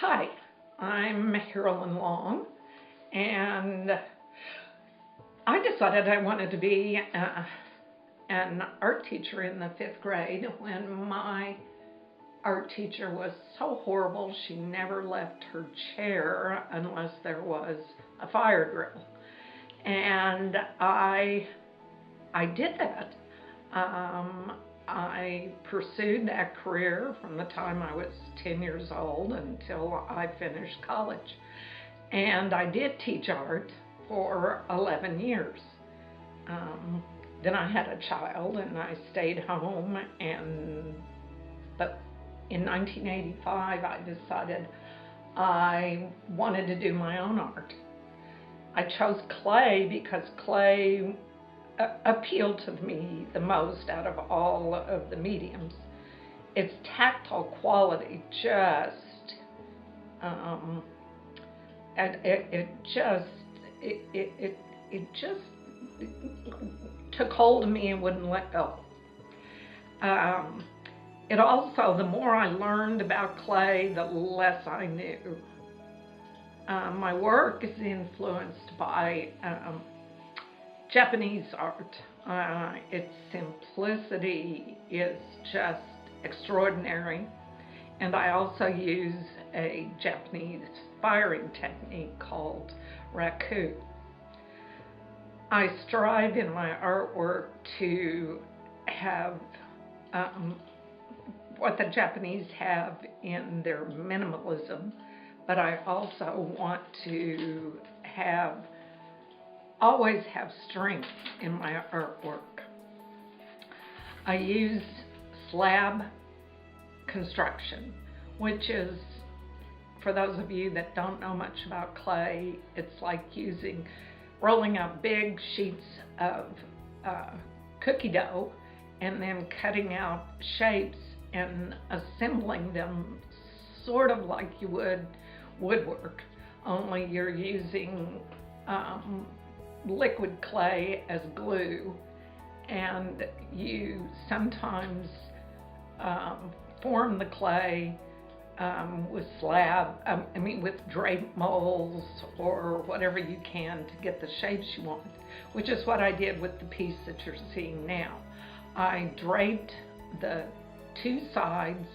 Hi, I'm Harolyn Long, and I decided I wanted to be an art teacher in the 5th grade when my art teacher was so horrible she never left her chair unless there was a fire drill. And I did that. I pursued that career from the time I was 10 years old until I finished college. And I did teach art for 11 years. Then I had a child and I stayed home, but in 1985 I decided I wanted to do my own art. I chose clay because clay appealed to me the most out of all of the mediums. Its tactile quality just, and it just took hold of me and wouldn't let go. It also, the more I learned about clay, the less I knew. My work is influenced by Japanese art. Its simplicity is just extraordinary. And I also use a Japanese firing technique called raku. I strive in my artwork to have what the Japanese have in their minimalism, but I also want to always have strength in my artwork. I use slab construction, which is, for those of you that don't know much about clay, it's like rolling out big sheets of cookie dough and then cutting out shapes and assembling them sort of like you would woodwork, only you're using liquid clay as glue, and you sometimes form the clay with drape molds or whatever you can to get the shapes you want, which is what I did with the piece that you're seeing now. I draped the two sides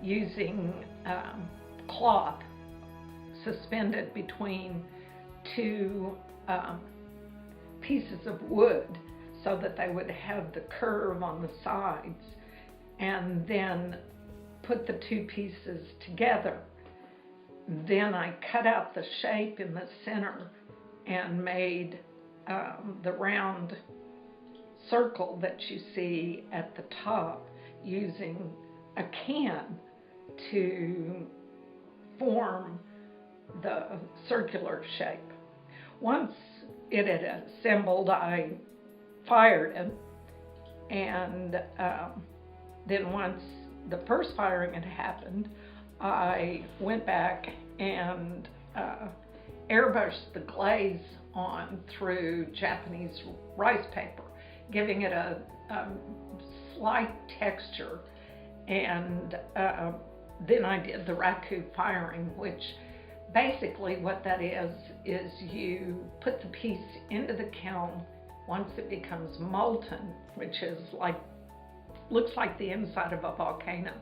using cloth suspended between two pieces of wood so that they would have the curve on the sides, and then put the two pieces together. Then I cut out the shape in the center and made the round circle that you see at the top using a can to form the circular shape. Once it had assembled, I fired it, and then once the first firing had happened, I went back and airbrushed the glaze on through Japanese rice paper, giving it a slight texture. And then I did the raku firing, which basically what that is you put the piece into the kiln. Once it becomes molten, which is looks like the inside of a volcano,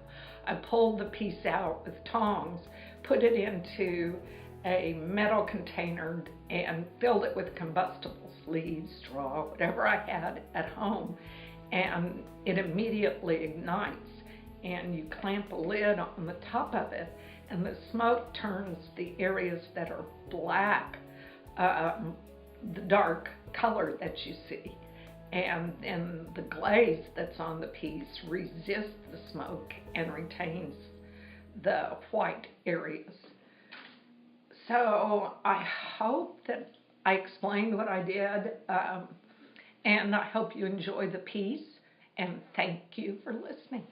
I pulled the piece out with tongs, put it into a metal container and filled it with combustibles, leaves, straw, whatever I had at home, and it immediately ignites, and you clamp a lid on the top of it, and the smoke turns the areas that are black, the dark color that you see, and then the glaze that's on the piece resists the smoke and retains the white areas. So I hope that I explained what I did, and I hope you enjoy the piece, and thank you for listening.